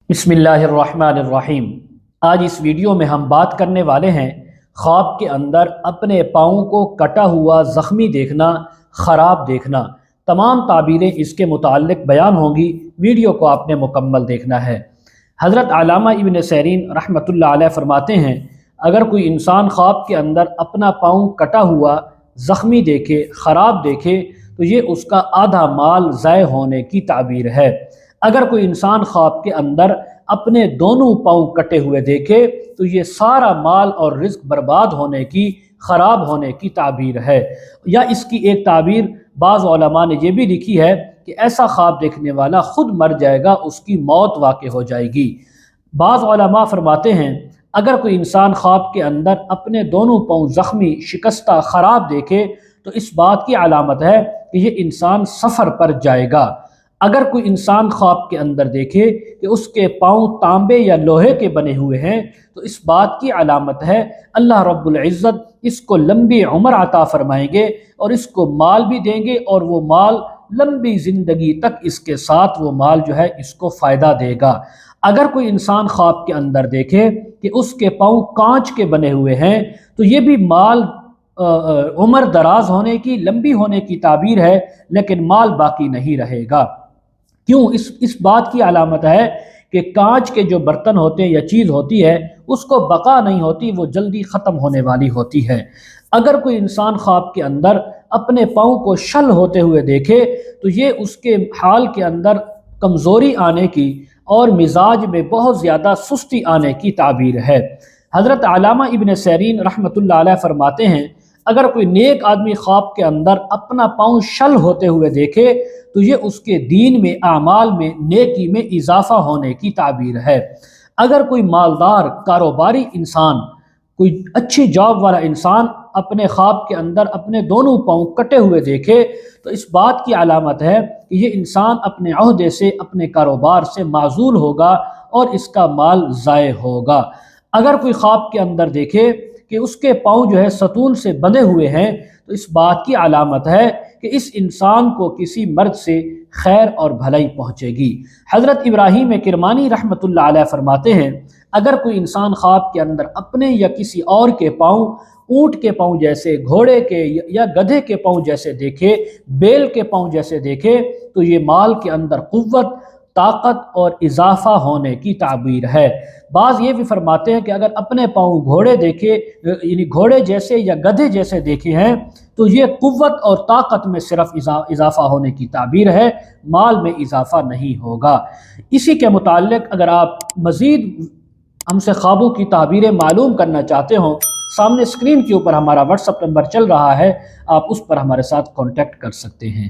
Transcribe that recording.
بسم اللہ الرحمن الرحیم۔ آج اس ویڈیو میں ہم بات کرنے والے ہیں خواب کے اندر اپنے پاؤں کو کٹا ہوا زخمی دیکھنا، خراب دیکھنا۔ تمام تعبیریں اس کے متعلق بیان ہوں گی، ویڈیو کو آپ نے مکمل دیکھنا ہے۔ حضرت علامہ ابن سیرین رحمۃ اللہ علیہ فرماتے ہیں، اگر کوئی انسان خواب کے اندر اپنا پاؤں کٹا ہوا زخمی دیکھے، خراب دیکھے، تو یہ اس کا آدھا مال ضائع ہونے کی تعبیر ہے۔ اگر کوئی انسان خواب کے اندر اپنے دونوں پاؤں کٹے ہوئے دیکھے تو یہ سارا مال اور رزق برباد ہونے کی، خراب ہونے کی تعبیر ہے۔ یا اس کی ایک تعبیر بعض علماء نے یہ بھی لکھی ہے کہ ایسا خواب دیکھنے والا خود مر جائے گا، اس کی موت واقع ہو جائے گی۔ بعض علماء فرماتے ہیں اگر کوئی انسان خواب کے اندر اپنے دونوں پاؤں زخمی، شکستہ، خراب دیکھے تو اس بات کی علامت ہے کہ یہ انسان سفر پر جائے گا۔ اگر کوئی انسان خواب کے اندر دیکھے کہ اس کے پاؤں تانبے یا لوہے کے بنے ہوئے ہیں تو اس بات کی علامت ہے اللہ رب العزت اس کو لمبی عمر عطا فرمائیں گے اور اس کو مال بھی دیں گے، اور وہ مال لمبی زندگی تک اس کے ساتھ وہ مال جو ہے اس کو فائدہ دے گا۔ اگر کوئی انسان خواب کے اندر دیکھے کہ اس کے پاؤں کانچ کے بنے ہوئے ہیں تو یہ بھی مال عمر دراز ہونے کی، لمبی ہونے کی تعبیر ہے، لیکن مال باقی نہیں رہے گا۔ کیوں؟ اس بات کی علامت ہے کہ کانچ کے جو برتن ہوتے ہیں یا چیز ہوتی ہے اس کو بقا نہیں ہوتی، وہ جلدی ختم ہونے والی ہوتی ہے۔ اگر کوئی انسان خواب کے اندر اپنے پاؤں کو شل ہوتے ہوئے دیکھے تو یہ اس کے حال کے اندر کمزوری آنے کی اور مزاج میں بہت زیادہ سستی آنے کی تعبیر ہے۔ حضرت علامہ ابن سیرین رحمۃ اللہ علیہ فرماتے ہیں اگر کوئی نیک آدمی خواب کے اندر اپنا پاؤں شل ہوتے ہوئے دیکھے تو یہ اس کے دین میں، اعمال میں، نیکی میں اضافہ ہونے کی تعبیر ہے۔ اگر کوئی مالدار کاروباری انسان، کوئی اچھی جاب والا انسان اپنے خواب کے اندر اپنے دونوں پاؤں کٹے ہوئے دیکھے تو اس بات کی علامت ہے کہ یہ انسان اپنے عہدے سے، اپنے کاروبار سے معزول ہوگا اور اس کا مال ضائع ہوگا۔ اگر کوئی خواب کے اندر دیکھے کہ اس کے پاؤں جو ہے ستون سے بندھے ہوئے ہیں تو اس بات کی علامت ہے کہ اس انسان کو کسی مرد سے خیر اور بھلائی پہنچے گی۔ حضرت ابراہیم کرمانی رحمۃ اللہ علیہ فرماتے ہیں اگر کوئی انسان خواب کے اندر اپنے یا کسی اور کے پاؤں اونٹ کے پاؤں جیسے، گھوڑے کے یا گدھے کے پاؤں جیسے دیکھے، بیل کے پاؤں جیسے دیکھے تو یہ مال کے اندر قوت، طاقت اور اضافہ ہونے کی تعبیر ہے۔ بعض یہ بھی فرماتے ہیں کہ اگر اپنے پاؤں گھوڑے دیکھے، یعنی گھوڑے جیسے یا گدھے جیسے دیکھے ہیں تو یہ قوت اور طاقت میں صرف اضافہ ہونے کی تعبیر ہے، مال میں اضافہ نہیں ہوگا۔ اسی کے متعلق اگر آپ مزید ہم سے خوابوں کی تعبیریں معلوم کرنا چاہتے ہوں، سامنے اسکرین کے اوپر ہمارا واٹس ایپ نمبر چل رہا ہے، آپ اس پر ہمارے ساتھ کانٹیکٹ کر سکتے ہیں۔